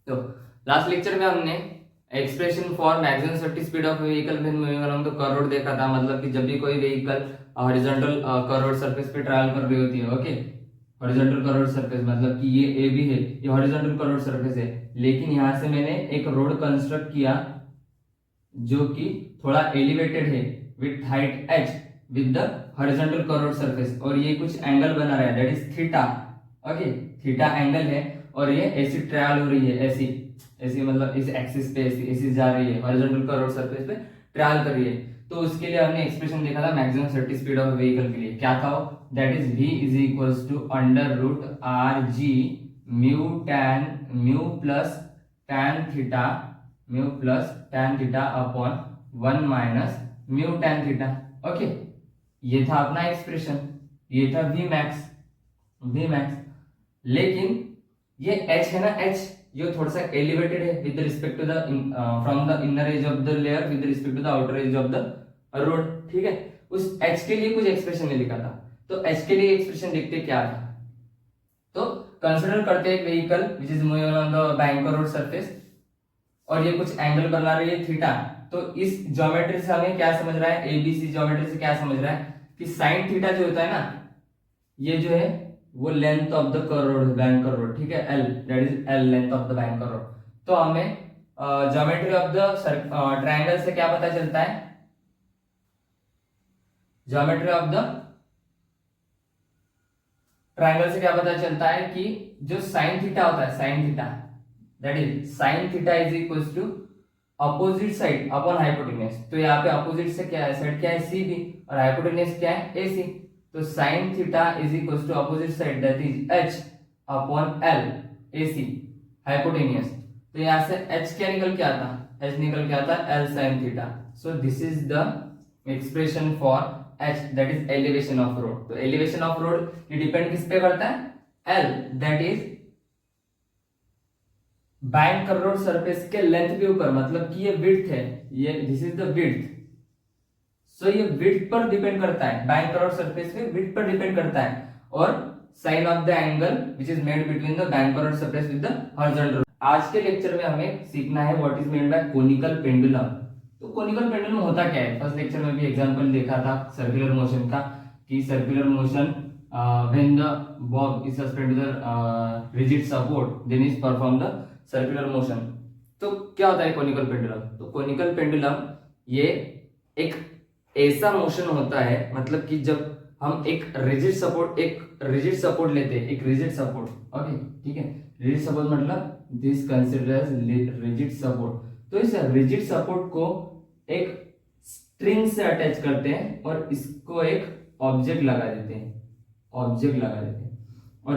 तो last lecture में हमने expression for maximum safety speed of vehicle when moving along the curve road देखा था। मतलब कि जब भी कोई vehicle horizontal curve road surface पे ट्रैवल कर रही होती है, okay, horizontal curve road surface मतलब कि ये ए भी है, ये हॉरिजॉन्टल कर्व रोड सरफेस है, लेकिन यहाँ से मैंने एक रोड कंस्ट्रक्ट किया जो कि थोड़ा एलिवेटेड है with height h with the horizontal curve road surface, और ये कुछ एंगल बना रहा है that is theta, okay, theta angle है, और ये ऐसी ट्रैवल हो रही है, ऐसी ऐसी मतलब इस एक्सिस पे ऐसी ऐसी जा रही है, हॉरिजॉन्टल कर्व रोड सरफेस पे ट्रैवल कर रही है। तो उसके लिए हमने एक्सप्रेशन देखा था maximum safety speed of vehicle के लिए, क्या था वो, that is v is equals to under root R G mu plus tan theta upon 1 minus mu tan theta, okay. ये था अपना एक्सप्रेशन, ये था v मैक्स, लेकिन ये h है ना, h ये थोड़ा सा एलिवेटेड है with respect to the from the inner edge of the layer with respect to the outer edge of the road, ठीक है। उस h के लिए कुछ एक्सप्रेशन नहीं लिखा था, तो h के लिए एक्सप्रेशन देखते क्या था। तो कंसीडर करते हैं vehicle which is moving on the banker road surface, और ये कुछ एंगल बना रही है थीटा। तो इस ज्योमेट्री से हमें क्या समझ रहा है, एबीसी ज्योमेट्री से क्या समझ रहा है कि साइन थीटा जो होता है ना, ये जो है वो length of the curve road, banker road, ठीक है, L, that is L length of the banker road. तो हमें ज्योमेट्री ऑफ द ट्रायंगल से क्या पता चलता है, ज्योमेट्री ऑफ द ट्रायंगल से क्या पता चलता है कि जो साइन थीटा होता है, sine theta that is sine theta is equals to opposite side upon hypotenuse. तो यहाँ पे अपोजिट से क्या है, साइड क्या है, सी बी, और हाइपोटेन्यूज क्या है, ए सी। तो sine theta is equals to opposite side that is H upon L A C hypotenuse. तो यहाँ से एच क्या निकल के आता, एच निकल के आता L sine theta. So this is the expression for H that is elevation of road. तो एलिवेशन ऑफ रोड ये डिपेंड किस पे करता है, L that is banker road surface के लेंथ के ऊपर, मतलब कि ये विड्थ है, ये दिस इज द विड्थ। सो ये विड्थ पर डिपेंड करता है, बैंकर रोड सरफेस के विड्थ पर डिपेंड करता है, और sign of the angle which is made between the banker road surface with the horizontal. आज के लेक्चर में हमें सीखना है what is made by conical pendulum. तो कोनिकल पेंडुलम होता क्या है, फर्स्ट लेक्चर में भी एग्जांपल देखा था सर्कुलर मोशन का, कि circular motion when the bob is suspended to the rigid support then is perform the circular motion. तो क्या होता है कोनिकल पेंडुलम, तो कोनिकल पेंडुलम ये एक ऐसा मोशन होता है, मतलब कि जब हम एक रिजिड सपोर्ट लेते हैं, एक रिजिड सपोर्ट, ओके, ठीक है, रिजिड सपोर्ट मतलब this consider as rigid support. तो इस रिजिड सपोर्ट को एक स्ट्रिंग से अटैच करते हैं और इसको एक ऑब्जेक्ट लगा देते हैं, और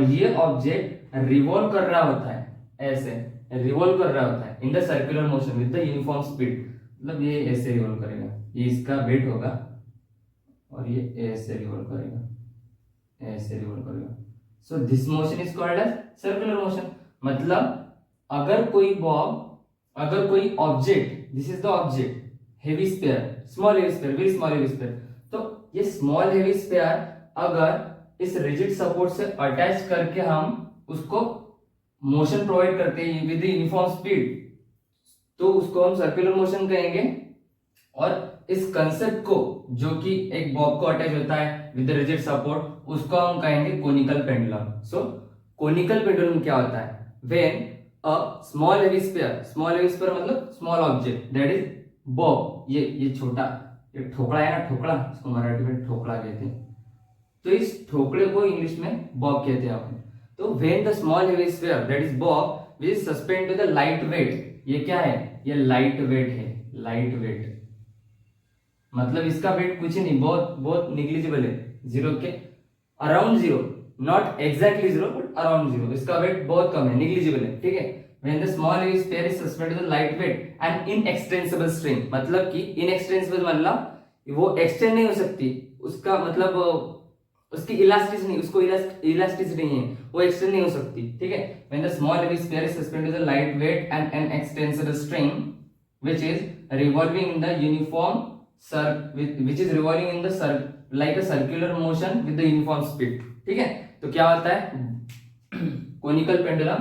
ये ऑब्जेक्ट रिवॉल्व कर रहा होता है, ऐसे रिवॉल्व कर रहा होता है in the circular motion with the uniform speed. मतलब ये ऐसे रिवॉल्व करेगा, ये इसका वेट होगा, और ये ऐसे रिवॉल्व करेगा, so this motion is called as circular motion. मतलब अगर कोई object, this is the object, heavy sphere, small heavy sphere, very small heavy sphere, तो ये स्मॉल हेवी स्फीयर अगर इस रिजिड सपोर्ट से अटैच करके हम उसको मोशन प्रोवाइड करते हैं विद यूनिफॉर्म स्पीड, तो उसको हम सर्कुलर मोशन कहेंगे। और इस कंसेप्ट को, जो कि एक बॉब को अटैच होता है विद रिजिड सपोर्ट, उसको हम कहेंगे conical pendulum. So conical pendulum क्या होता है, when a small heavy sphere मतलब small object that is bob, ये छोटा, ये ठोकड़ा है ना, ठोकड़ा, इसको मराठी में ठोकड़ा कहते हैं, तो इस ठोकड़े को इंग्लिश में बॉब कहते हैं अपन। तो when the small heavy sphere that is bob which is suspend to the light weight, ये क्या है, ये लाइट वेट है, लाइट वेट मतलब इसका वेट कुछ नहीं, बहुत निग्लिजिबल है, जीरो के around zero, not exactly zero but around zero, इसका वेट बहुत कम है, निग्लिजिबल है, ठीक है। When the small heavy sphere is suspended to the light weight and inextensible string, मतलब कि इनएक्सटेंसिबल मतलब वो एक्सटेंड नहीं हो सकती, उसका मतलब उसकी इलास्टिसिटी नहीं, उसको इलास्टिसिटी नहीं है, वो एक्सटेंड नहीं हो सकती, ठीक है। When the small heavy sphere is suspended to the light weight and an extensible string which is revolving in the uniform which is revolving in the like a circular motion with the uniform speed, ठीक है। तो क्या होता है conical pendulum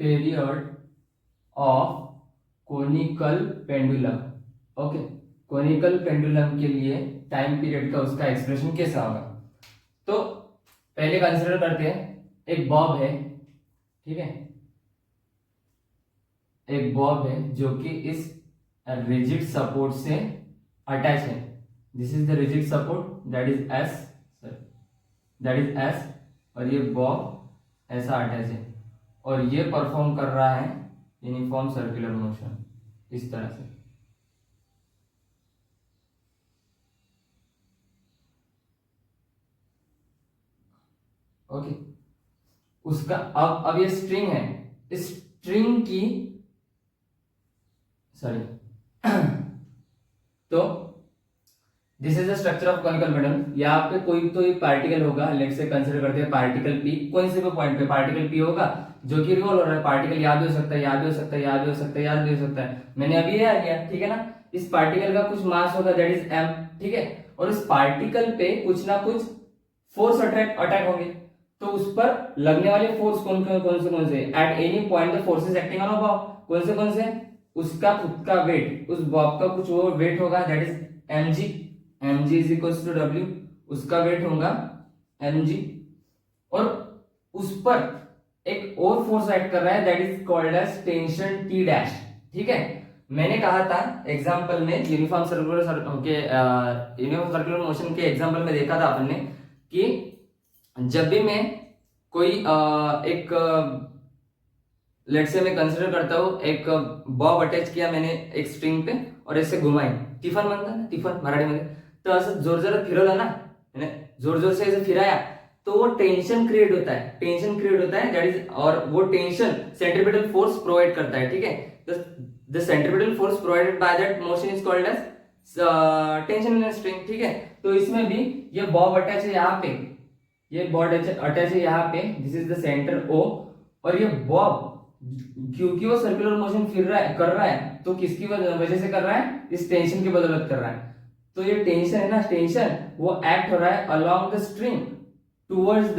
period of conical pendulum. Okay, conical pendulum के लिए time period का उसका एक्सप्रेशन कैसा होगा? तो पहले कंसीडर करते हैं, एक बॉब है, ठीक है, एक बॉब है जो कि इस रिजिड सपोर्ट से अटैच है। This is the rigid support, that is S, that is S, और ये बॉब ऐसा अटैच है और ये परफॉर्म कर रहा है यूनिफॉर्म सर्कुलर मोशन इस तरह से। ओके, उसका अब ये स्ट्रिंग है, इस स्ट्रिंग की सॉरी तो this is the structure of conical pendulum. यहाँ पे कोई तो एक पार्टिकल होगा, लेट्स से कंसीडर करते हैं पार्टिकल पी, कौन से पॉइंट पे पार्टिकल पी होगा जो कि रिवॉल्व हो रहा है। पार्टिकल यहाँ भी हो सकता है, यहाँ भी हो सकता है, यहाँ भी हो सकता है, यहाँ भी हो सकता है। मैंने अभी ये आ गया, ठीक है ना। इस पार्टिकल का कुछ मास होगा, दैट इज m, ठीक है, और इस पार्टिकल पे कुछ ना कुछ फोर्स अटैक होंगे। तो उस पर लगने वाले फोर्स कौन से at any point the forces acting on a Bob, कौन से उसका खुद का वेट, उस बॉब का कुछ वो वेट होगा, that is mg, mg is equals to w, उसका वेट होगा mg, और उस पर एक और फोर्स एक्ट कर रहा है, that is called as tension T dash, ठीक है। मैंने कहा था एग्जांपल में यूनिफॉर्म सर्कुलर मोशन के एग्जांपल में देखा था अपन ने कि जब भी मैं कोई एक लेट्स से मैं कंसीडर करता हूं, एक बॉब अटैच किया मैंने एक स्ट्रिंग पे और ऐसे घुमाई, टिफन म्हणतात ना, टिफन मराठीमध्ये, तर असं जोर जोरात फिरवलं ना, मैंने जोर जोर से ऐसे फिराया तो वो टेंशन क्रिएट होता है, दैट इज, और वो टेंशन सेंट्रीपिटल फोर्स प्रोवाइड करता है, ठीक है। The centripetal force provided by that motion is called as tension in string, ठीक है। तो इसमें भी ये बॉब अटैच है यहाँ पे, ये बॉब अटैच है यहाँ पे, this is the centre O, और ये बॉब क्योंकि वो सर्कुलर मोशन कर रहा है तो किसकी वजह से कर रहा है? इस टेंशन की बदौलत कर रहा है। तो ये टेंशन है ना, टेंशन वो एक्ट हो रहा है along the string towards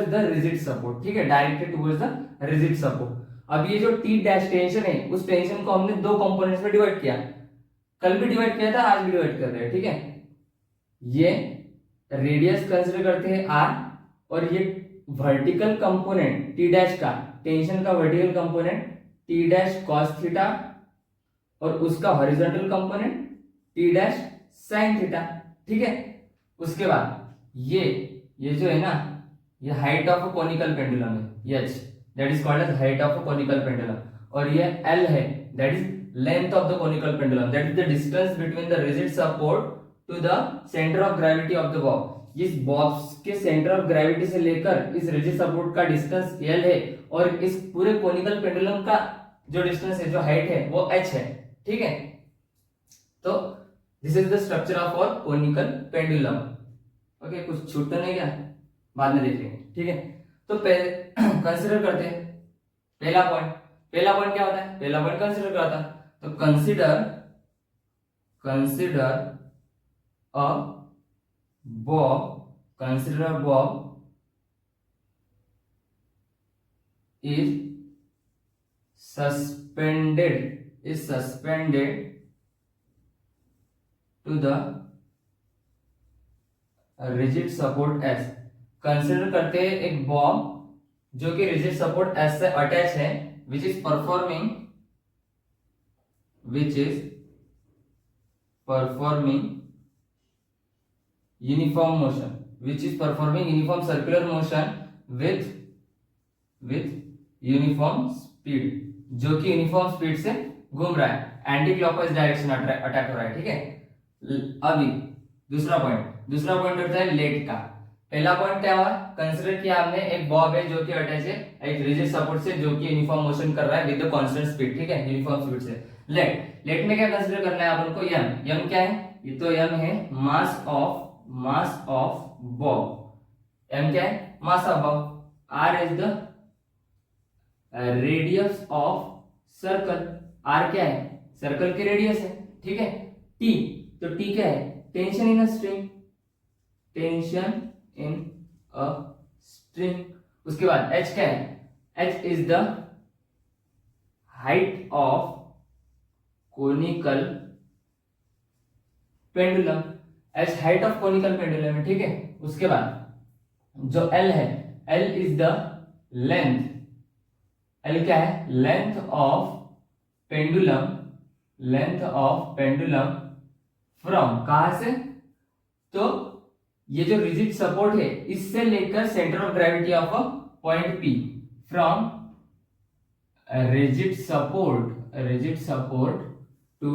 the rigid support, ठीक है, directed towards the rigid support. अब ये जो T डैश टेंशन है, उस टेंशन को हमने दो कंपोनेंट्स में डिवाइड किया, कल भी डिवाइड किया था, आज भी डिवाइड कर रहे हैं, ठीक है। ये रेडियस कंसीडर करते हैं r, और ये वर्टिकल कंपोनेंट T डैश का, टेंशन का vertical component T dash cos theta, और उसका horizontal component T dash sine theta, ठीक है। उसके बाद ये जो है ना, ये height of a conical pendulum है, h, that is called as height of a conical pendulum, और ये l है, that is length of the conical pendulum, that is the distance between the rigid support to the centre of gravity of the Bob. इस Bob के centre of gravity से लेकर इस rigid support का distance l है, और इस पूरे कोनिकल पेंडुलम का जो डिस्टेंस है, जो हाइट है, वो h है, ठीक है। तो this is the structure of our conical pendulum. Okay, कुछ छूट तो नहीं गया, बाद में देखेंगे, ठीक है। तो पहले कंसीडर करते हैं पहला पॉइंट क्या होता है? पहला पॉइंट कंसीडर करता है, तो consider a Bob is suspended to the rigid support S। Consider करते हैं एक बॉब जो कि रिजिड सपोर्ट S से अटैच है, which is performing uniform circular motion with uniform speed, जो कि यूनिफॉर्म स्पीड से घूम रहा है, एंटी क्लॉकवाइज डायरेक्शन अटैक हो रहा है, ठीक है। अभी दूसरा पॉइंट होता है लेट का। पहला पॉइंट क्या हुआ? कंसीडर किया हमने एक बॉब है जो कि अटैच है एक रिजिड सपोर्ट से, जो कि यूनिफॉर्म मोशन कर रहा है विद द कांस्टेंट स्पीड, ठीक है, यूनिफॉर्म स्पीड से। लेट में क्या कंसीडर करना है अपन को? m क्या है? ये तो m है मास ऑफ बॉब। m क्या है? Mass of Bob. r is the radius of circle, r क्या है? सर्कल की रेडियस है, ठीक है। t, तो t क्या है? Tension in a string. उसके बाद h क्या है? h is the height of conical pendulum, h height of conical pendulum है, ठीक है। उसके बाद जो l है, l is the length, l क्या है, length of pendulum, length of pendulum from, कहां से, तो ये जो रिजिड सपोर्ट है इससे लेकर centre of gravity of a point P, from rigid support to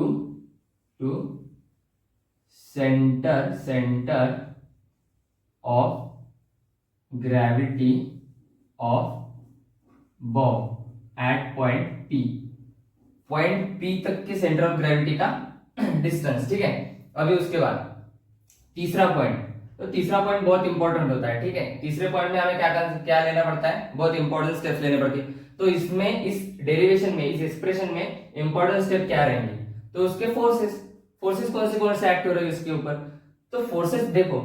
centre of gravity of bob at point P तक के सेंटर ऑफ ग्रेविटी का डिस्टेंस, ठीक है। अभी उसके बाद तीसरा पॉइंट, तो तीसरा पॉइंट बहुत इंपॉर्टेंट होता है, ठीक है। तीसरे पॉइंट में हमें क्या लेना पड़ता है, बहुत इंपॉर्टेंट स्टेप्स लेने पड़ते हैं। तो इसमें, इस डेरिवेशन में, इस एक्सप्रेशन में इंपॉर्टेंट स्टेप क्या रहेंगे, तो उसके फोर्सेस कौन से एक्ट हो रहे हैं इसके ऊपर। तो फोर्सेस देखो,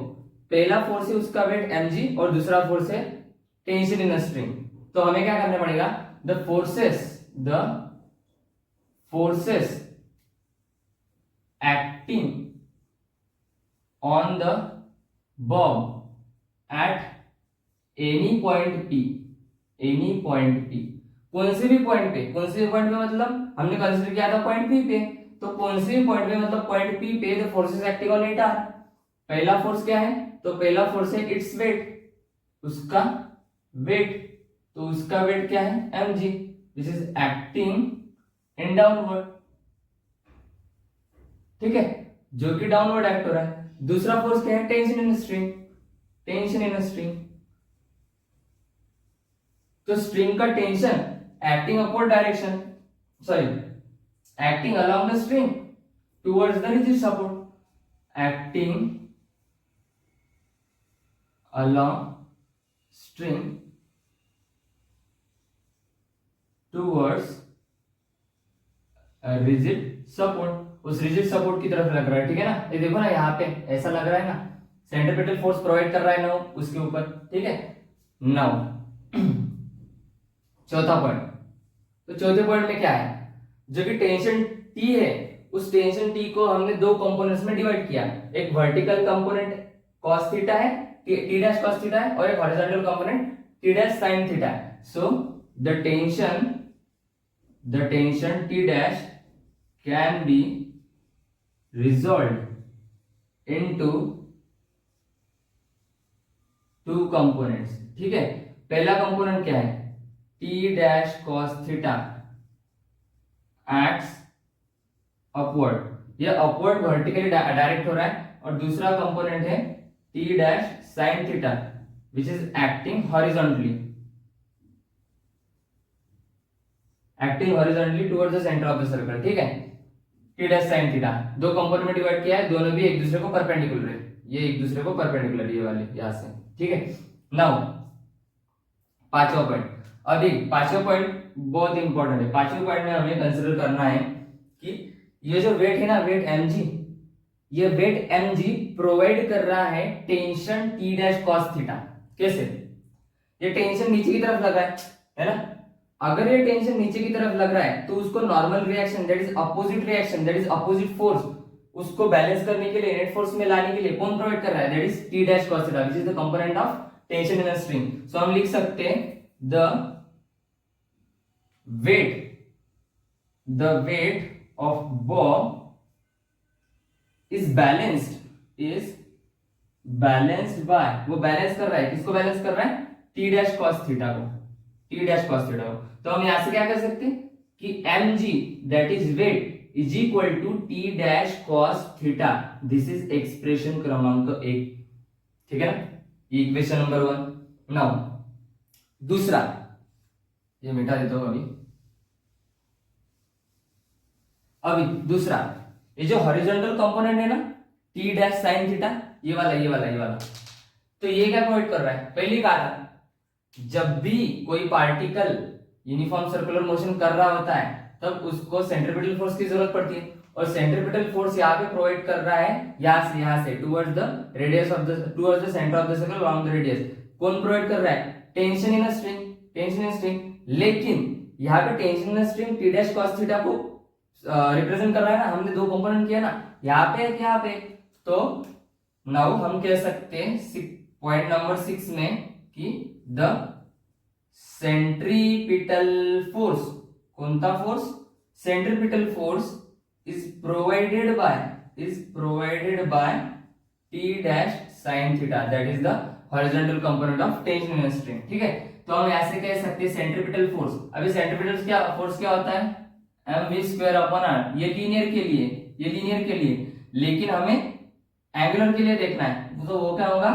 पहला फोर्स है उसका वेट mg और दूसरा फोर्स है टेंशन इन अ स्ट्रिंग। तो हमें क्या करना पड़ेगा, the forces acting on the Bob at any point P, कौन से भी पॉइंट पे मतलब हमने कंसीडर किया था पॉइंट P पे, तो कौन से भी पॉइंट पे मतलब पॉइंट P पे the forces acting on it are, पहला फोर्स क्या है, तो पहला फोर्स है इट्स वेट, उसका वेट, तो उसका वेट क्या है mg, which is acting in downward, ठीक है, जो कि डाउनवर्ड एक्ट हो रहा है। दूसरा फोर्स क्या है, टेंशन इन स्ट्रिंग, तो स्ट्रिंग का tension acting upward direction, acting along the string towards the rigid support, acting along string towards rigid support, उस रिजिड सपोर्ट की तरफ लग रहा है, ठीक है ना। ये देखो ना, यहाँ पे ऐसा लग रहा है ना, सेंट्रीपिटल फोर्स प्रोवाइड कर रहा है ना उसके ऊपर, ठीक है। नाउ चौथा पॉइंट, तो चौथे पॉइंट में क्या है, जो कि टेंशन T है, उस टेंशन T को हमने दो कंपोनेंट्स में डिवाइड किया, एक वर्टिकल कंपोनेंट cos थीटा है, T डैश cos थीटा है, और एक horizontal component T dash sin theta है। So the tension T dash can be resolved into two components, ठीक है। पहला कंपोनेंट क्या है, T dash cos theta acts upward, ये अपवर्ड वर्टिकली डायरेक्ट हो रहा है, और दूसरा कंपोनेंट है T dash sin theta which is acting horizontally towards the centre of the circle, ठीक है। T डैश sin थीटा दो कंपोनेंट में डिवाइड किया है, दोनों भी एक दूसरे को परपेंडिकुलर है, ये एक दूसरे को परपेंडिकुलर, ये वाले यहां से, ठीक है। नाउ पांचवा पॉइंट, अभी पांचवा पॉइंट बहुत इंपॉर्टेंट है। पांचवें पॉइंट में हमें कंसीडर करना है कि ये जो वेट है ना, वेट mg, ये वेट mg प्रोवाइड कर रहा है tension T dash cos theta. कैसे, ये टेंशन नीचे की तरफ लगा है ना, अगर ये टेंशन नीचे की तरफ लग रहा है तो उसको normal reaction, that is opposite force, उसको बैलेंस करने के लिए, नेट फोर्स में लाने के लिए कौन प्रोवाइड कर रहा है, that is T dash cos theta which is the component of tension in a string. So हम लिख सकते हैं the weight of bob is balanced by, वो बैलेंस कर रहा है, किसको बैलेंस कर रहा है, T डैश cos थीटा को, तो हम यहां से क्या कर सकते हैं कि mg that is weight is equal to T dash cos theta, this is expression क्रमांक 1, ठीक है ना, ये इक्वेशन नंबर 1। नाउ दूसरा, ये मिटा देता हूं अभी दूसरा, ये जो हॉरिजॉन्टल कंपोनेंट है ना T डैश sin थीटा, ये वाला, तो ये क्या प्रोवाइड कर रहा है, पहले कहा था जब भी कोई पार्टिकल यूनिफॉर्म सर्कुलर मोशन कर रहा होता है तब उसको सेंट्रीपिटल फोर्स की जरूरत पड़ती है, और सेंट्रीपिटल फोर्स यहाँ पे प्रोवाइड कर रहा है यहाँ से towards the radius of the centre of the circle along the radius. कौन प्रोवाइड कर रहा है, टेंशन इन स्ट्रिंग, लेकिन यहाँ पे tension string T dash cos theta को रिप्रेजेंट कर रहा है ना, हमने दो कंपोनेंट किया ना, यहाँ पे है यहाँ पे। तो नाउ हम कह सकते हैं पॉइंट नंबर 6 में कि द सेंट्रीपिटल फोर्स, कोणता force, centripetal force is provided by T dash sine theta, that is the horizontal component of tension in string. ठीक है, तो हम ऐसे कह सकते हैं सेंट्रीपिटल फोर्स। अभी सेंट्रीपिटल फोर्स क्या होता है, mv² अपॉन r, ये लीनियर के लिए, लेकिन हमें एंगुलर के लिए देखना है, तो वो क्या होगा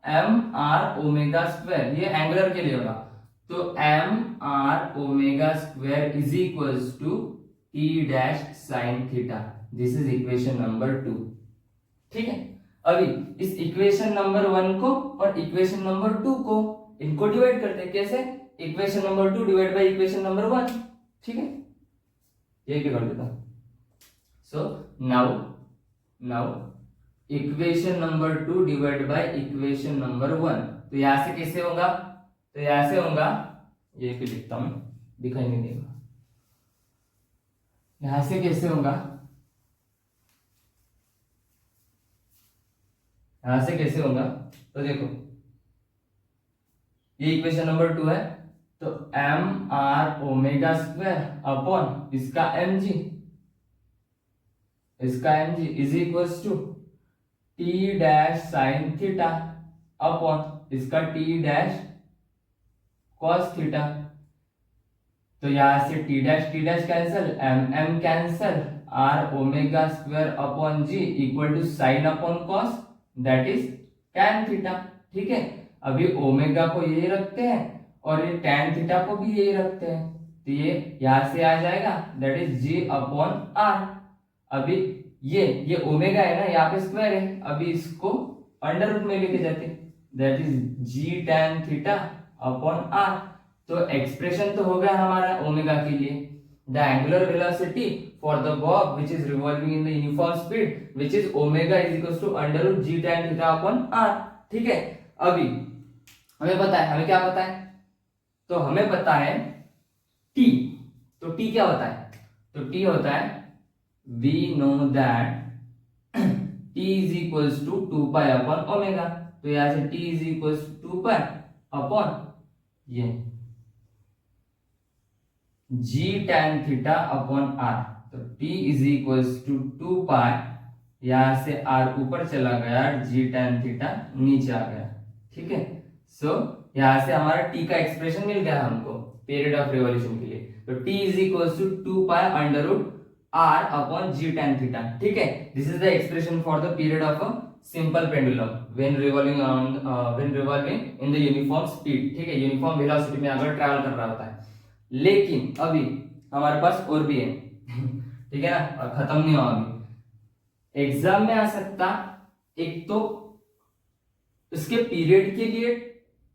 mr ओमेगा स्क्वायर, ये एंगुलर के लिए होगा। तो mr omega square is equals to T dash sine theta, this is equation number 2। ठीक है, अभी इस इक्वेशन नंबर 1 को और इक्वेशन नंबर 2 को इनको डिवाइड करते हैं, कैसे, equation number 2 divide by equation number 1। ठीक है, ये क्या कर देता हूं, so now equation number 2 divide by equation number 1, तो यहां से कैसे होगा, तो यहां से होगा, ये भी लिखता हूं, दिखाई नहीं देगा, यहां से कैसे होगा, यहां से कैसे होगा, तो देखो ये इक्वेशन नंबर 2 है, तो M R omega square upon इसका M G is equals to T dash sine theta upon इसका टी डैश कॉस थीटा। तो यहां से T dash cancel, M cancel, R omega square upon G equal to sine upon cos, that is tan theta. ठीक है, अभी omega को यही रखते हैं और ये टैन थीटा को भी यही रखते हैं, तो ये यहां से आ जाएगा, that is G upon R. अभी ये ओमेगा है ना, यहाँ पे स्क्वायर है, अभी इसको अंडर रूट में लेके जाते, that is G tan theta upon R. तो एक्सप्रेशन तो हो गया हमारा ओमेगा के लिए, the angular velocity for the bob which is revolving in the uniform speed which is omega is equals to under root G tan theta upon R. ठीक है, अभी हमें पता है, हमें क्या पता है, तो हमें पता है टी, तो टी क्या होता है, तो टी होता है we know that t is equals to 2 pi upon omega, तो यहां से t is equals to 2 pi upon ये g tan theta upon r, तो t is equals to 2 pi, यहां से r ऊपर चला गया, g tan theta नीचे आ गया। ठीक है, सो यहां से हमारा t का एक्सप्रेशन मिल गया हमको पीरियड ऑफ रिवॉल्यूशन के लिए, तो t is equals to 2 pi under root r upon g tan theta। ठीक है, this is the expression for the period of a simple pendulum when revolving in the uniform speed। ठीक है, uniform velocity में अगर travel कर रहा होता है, लेकिन अभी हमारे पास और भी है ठीक है ना, खत्म नहीं हुआ, अभी एग्जाम में आ सकता, एक तो इसके पीरियड के लिए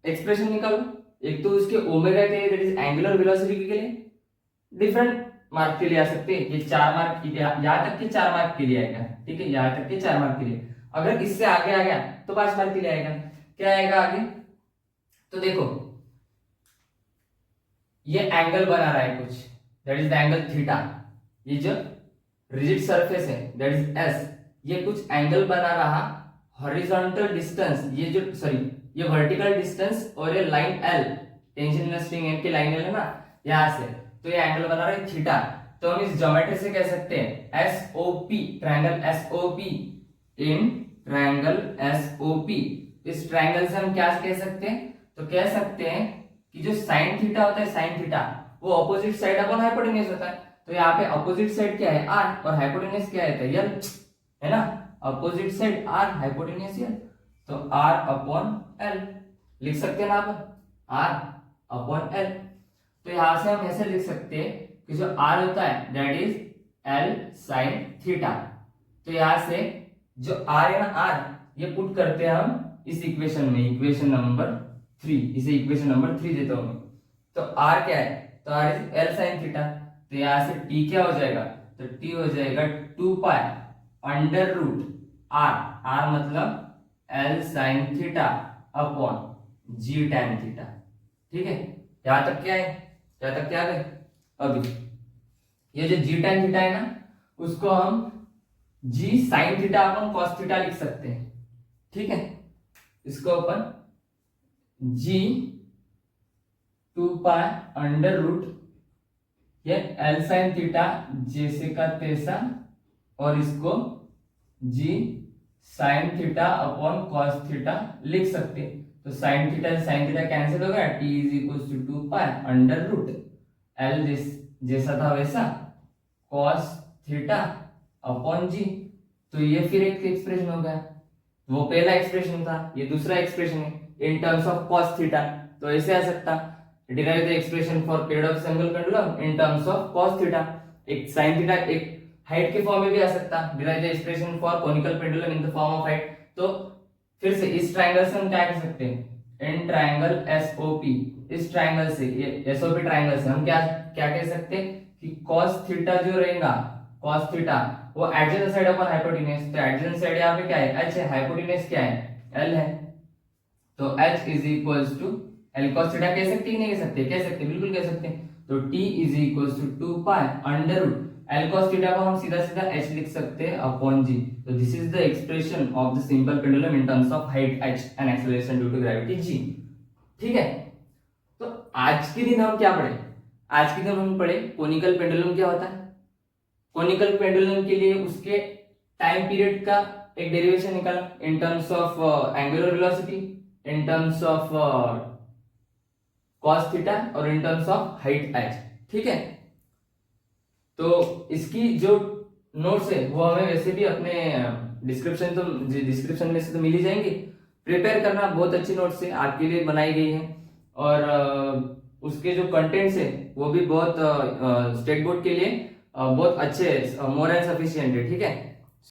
एक्सप्रेशन निकालो, एक तो उसके ओमेगा के लिए, दैट इज एंगुलर वेलोसिटी के लिए डिफरेंट मार्क के लिए आ सकते हैं, ये 4 मार्क यहाँ तक के 4 मार्क के लिए आएगा। ठीक है, यहाँ तक के 4 मार्क के लिए, अगर इससे आगे आ गया तो 5 मार्क के लिए आएगा। क्या आएगा आगे, तो देखो ये एंगल बना रहा है कुछ, that is the angle theta, ये जो रिजिड सरफेस है दैट इज एस, ये कुछ एंगल बना रहा, हॉरिजॉन्टल डिस्टेंस, ये जो सॉरी ये वर्टिकल डिस्टेंस और ये लाइन एल, टेंशन स्ट्रिंग एन की लाइन एल है ना, यहां से, तो ये एंगल बना रहा है थीटा। तो हम इस ज्योमेट्री से कह सकते हैं SOP, triangle SOP, in triangle SOP, इस ट्रायंगल से हम क्या कह सकते हैं, तो कह सकते हैं कि जो साइन थीटा होता है, साइन थीटा वो अपोजिट साइड अपॉन हाइपोटेन्यूज होता है, तो यहाँ पे अपोजिट साइड क्या है आर और हाइपोटेन्यूज क्या है एल, है ना, opposite side R hypotenuse L, तो आर अपॉन एल लिख सकते हैं ना आप, आर अपॉन एल। तो यहां से हम ऐसे लिख सकते हैं कि जो r होता है that is l sin theta, तो यहां से जो r है ना, r ये पुट करते हैं हम इस इक्वेशन में, इक्वेशन नंबर 3, इसे इक्वेशन नंबर 3 देता हूं मैं। तो r क्या है, तो r is l sin theta, तो यहां से t क्या हो जाएगा, तो t हो जाएगा 2 pi अंडर रूट r मतलब l sin theta upon g tan theta. ठीक है, यहां तक क्या है, क्या तक याद है? अभी ये जो जी tan थीटा है ना, उसको हम g sin theta upon cos theta लिख सकते हैं, ठीक है। इसको अपन जी 2 पाई अंडर रूट ये एल साइन थीटा जैसे का तैसा, और इसको g sine theta upon cos theta लिख सकते हैं। तो साइन थीटा से साइन थीटा कैंसिल हो गया, T is equal to 2 pi under root L जैसा था वैसा कॉस थीटा अपॉन जी। तो ये फिर एक एक्सप्रेशन हो गया, वो पहला एक्सप्रेशन था, ये दूसरा एक्सप्रेशन है इन टर्म्स ऑफ कॉस थीटा। तो ऐसे आ सकता, derive the expression for period of single pendulum in terms of cos theta. एक साइन थीटा एक हाइट के फॉर्म में भी आ सकता, derive the expression for conical pendulum in the form of height. तो फिर से इस ट्रायंगल से हम क्या कर सकते हैं, इन ट्रायंगल एसओपी, इस ट्रायंगल से, ये एसओपी ट्रायंगल से हम क्या क्या कह सकते हैं कि cos थीटा जो रहेगा, cos थीटा वो एडजेसेंट साइड अपॉन हाइपोटेन्यूज। तो एडजेसेंट साइड यहाँ पे क्या है, h है, हाइपोटेन्यूज क्या है, l है। तो h is equals to L cos theta कह सकते हैं कि नहीं कह सकते, कह सकते, बिल्कुल कह सकते हैं। तो t is equals to 2 pi under root L cos theta को हम सीधा सीधा h लिख सकते हैं अपॉन g। तो this is the expression of the simple pendulum in terms of height h and acceleration due to gravity g, ठीक है। तो आज के दिन हम क्या पढ़े, आज के दिन हम पढ़े कोनिकल पेंडुलम क्या होता है। कोनिकल पेंडुलम के लिए उसके टाइम पीरियड का एक डेरिवेशन निकाला in terms of angular velocity, in terms of cos theta और in terms of height h, ठीक है। तो इसकी जो नोट्स है वो हमें वैसे भी अपने डिस्क्रिप्शन में से तो मिल ही जाएंगे। प्रिपेयर करना, बहुत अच्छी नोट्स है आपके लिए बनाई गई है, और उसके जो कंटेंट्स है वो भी बहुत स्टेट बोर्ड के लिए बहुत अच्छे, मोर एंड सफिशिएंट है, ठीक है।